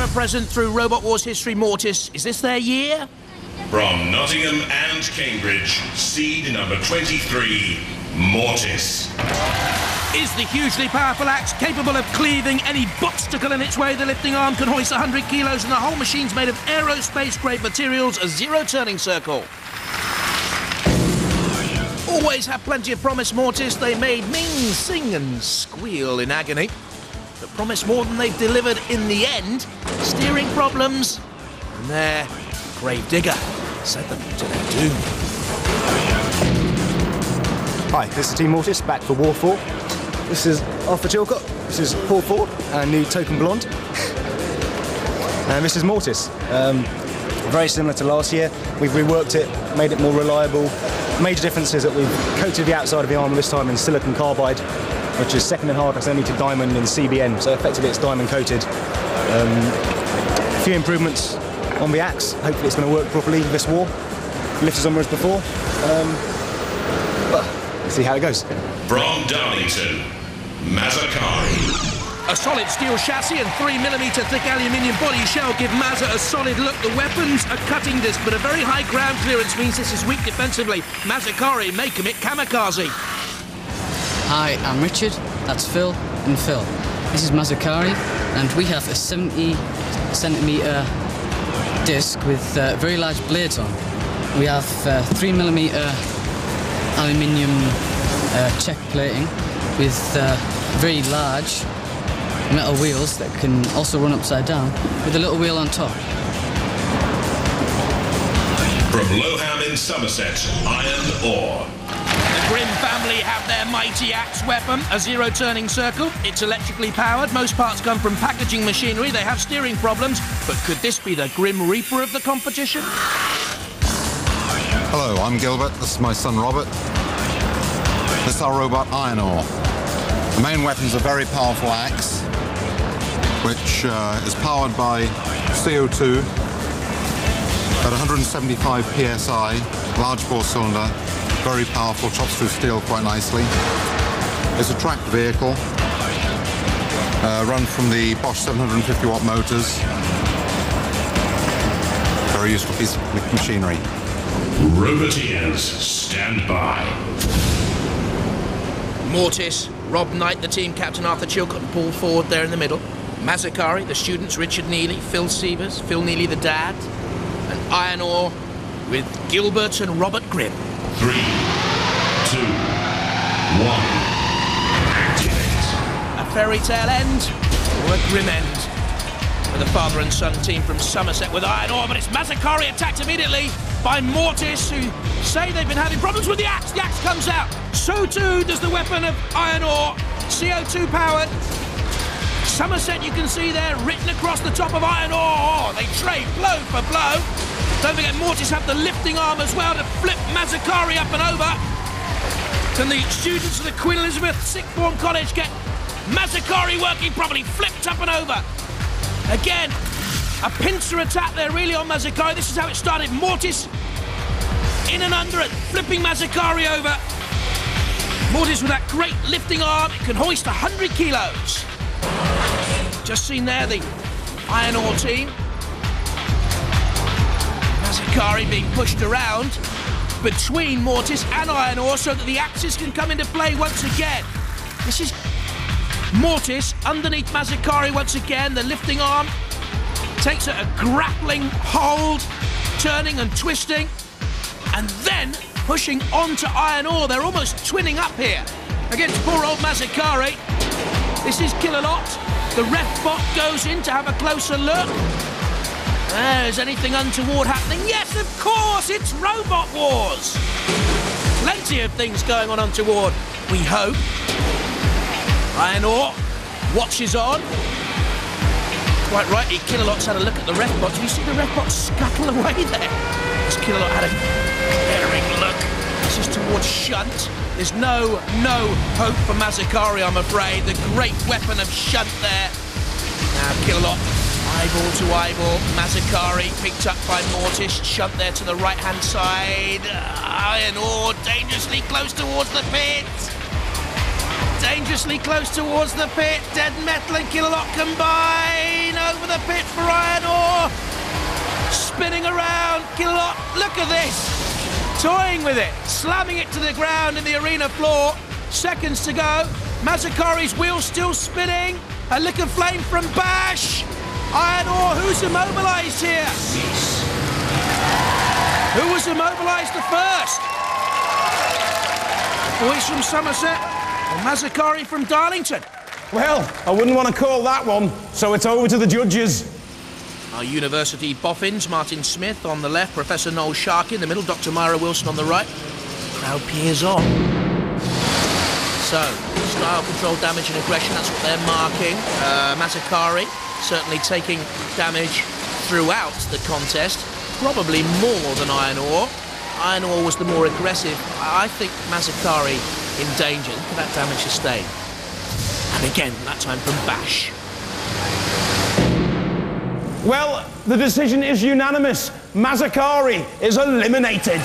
ever-present through Robot Wars history, Mortis. Is this their year? From Nottingham and Cambridge, seed number 23, Mortis. Is the hugely powerful axe capable of cleaving any obstacle in its way? The lifting arm can hoist 100 kilos and the whole machine's made of aerospace-grade materials, a zero-turning circle. Always have plenty of promise, Mortis. They made Ming sing and squeal in agony, but promise more than they've delivered in the end. Steering problems, and their gravedigger sent them to their doom. Hi, this is Team Mortis, back for War 4. This is Arthur Chilcott, this is Paul Ford, and the Token Blonde. And this is Mortis. Very similar to last year. We've reworked it, made it more reliable. Major difference is that we've coated the outside of the armour this time in silicon carbide, which is second in hardness only to diamond in CBN, so effectively it's diamond coated. A few improvements on the axe. Hopefully it's going to work properly this war. Lift as on as before. But let's see how it goes. From Darlington, Mazakari. A solid steel chassis and 3mm thick aluminium body shell give Maza a solid look. The weapon's a cutting disc, but a very high ground clearance means this is weak defensively. Mazakari may commit kamikaze. Hi, I'm Richard, that's Phil, and Phil. This is Mazakari, and we have a 70cm disc with very large blades on. We have 3mm aluminium check plating with very large metal wheels that can also run upside down with a little wheel on top. From Lowham in Somerset, iron ore. The Grimm family have their mighty axe weapon, a zero-turning circle. It's electrically powered. Most parts come from packaging machinery. They have steering problems. But could this be the Grim Reaper of the competition? Hello, I'm Gilbert. This is my son Robert. This is our robot iron ore. The main weapon is a very powerful axe, which is powered by CO2 at 175 psi, large bore cylinder, very powerful, chops through steel quite nicely. It's a tracked vehicle, run from the Bosch 750 watt motors. Very useful piece of machinery. Roboteers, stand by. Mortis, Rob Knight, the team captain, Arthur Chilcott and Paul Ford there in the middle. Mazakari, the students, Richard Neely, Phil Sievers, Phil Neely the dad, and Iron Ore with Gilbert and Robert Grimm. 3, 2, 1, activate. A fairy tale end or a grim end for the father and son team from Somerset with Iron Ore, but it's Mazakari attacked immediately by Mortis, who say they've been having problems with the axe. The axe comes out. So too does the weapon of Iron Ore, CO2 powered. Somerset, you can see there, written across the top of Iron Ore. They trade blow for blow. Don't forget, Mortis have the lifting arm as well to flip Mazakari up and over. Can the students of the Queen Elizabeth Sixth Form College get Mazakari working properly, flipped up and over? Again, a pincer attack there really on Mazakari. This is how it started. Mortis in and under it, flipping Mazakari over. Mortis with that great lifting arm. It can hoist 100 kilos. Just seen there the Iron Ore team. Mazakari being pushed around between Mortis and Iron Ore so that the axes can come into play once again. This is Mortis underneath Mazakari once again. The lifting arm takes a grappling hold, turning and twisting, and then pushing onto Iron Ore. They're almost twinning up here against poor old Mazakari. This is Kill-A-Lot. The ref bot goes in to have a closer look. Is anything untoward happening? Yes, of course, it's Robot Wars. Plenty of things going on untoward, we hope. Iron Ore watches on. Quite rightly, Kill-A-Lot's had a look at the ref bot. Do you see the ref bot scuttle away there? As Kill-A-Lot had a glaring look. This is towards Shunt. There's no hope for Mazakari, I'm afraid. The great weapon of Shunt there. Now Kill-A-Lot, eyeball to eyeball. Mazakari picked up by Mortis. Shunt there to the right-hand side. Iron Ore dangerously close towards the pit. dangerously close towards the pit. Dead Metal and Killalot combine over the pit for Iron Ore. Spinning around, Killalot, look at this. Toying with it, slamming it to the ground in the arena floor. Seconds to go. Mazakari's wheel still spinning. A lick of flame from Bash. Iron Ore, who's immobilised here? Who was immobilised the first? Boys from Somerset and Mazakari from Darlington. Well, I wouldn't want to call that one, so it's over to the judges. Our university boffins, Martin Smith on the left, Professor Noel Sharkey in the middle, Dr. Myra Wilson on the right. Crowd peers on. So, style, control, damage and aggression, that's what they're marking. Mazakari certainly taking damage throughout the contest, probably more than Iron Ore. Iron Ore was the more aggressive. I think Mazakari in danger. Look at that damage sustained. And again, that time from Bash. Well, the decision is unanimous. Mazakari is eliminated.